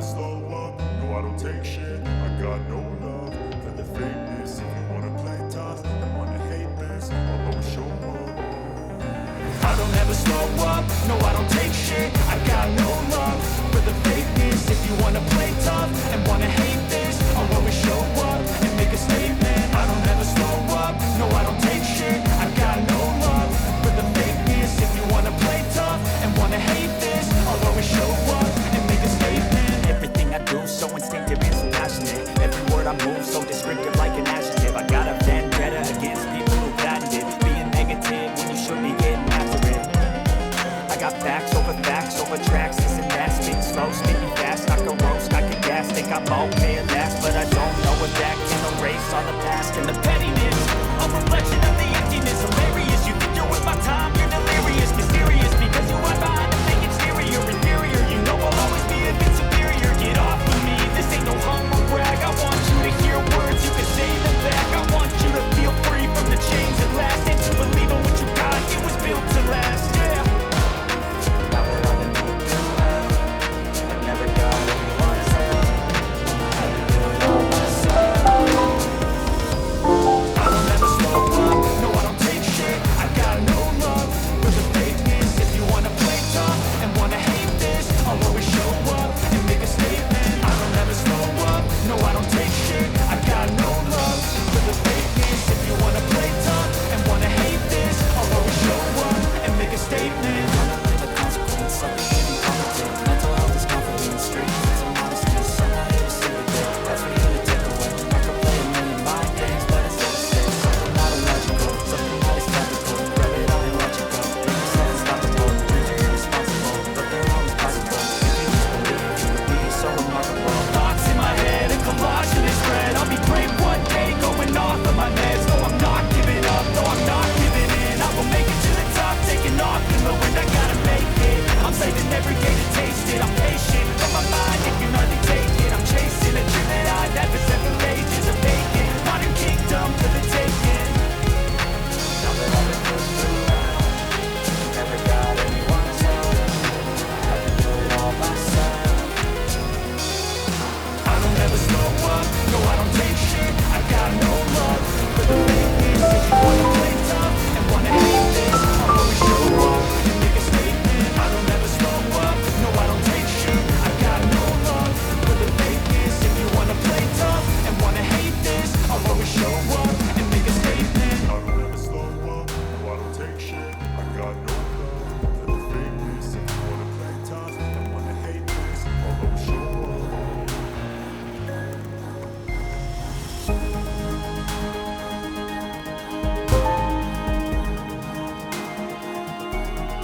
never slow up, no I don't take shit. I got no love for the fakeness. If you wanna play tough and wanna hate this, I'll always show up. I don't ever slow up, no I don't take shit. I got no love for the fakeness. If you wanna play tough and wanna hate this, I'll always show up and make a statement. I don't ever slow up, no I don't take shit. I got no love for the fakeness. If you wanna play tough and wanna hate this, I'll always show up and make a statement. Everything I do so instinctive and so passionate. Every word I move so descriptive like an adjective. I got a vendetta against people who patented being negative when you should be getting after it. I got facts over tracks, this and that. Speak slow, speaking fast, I can roast, I can gas. Think I'm okay,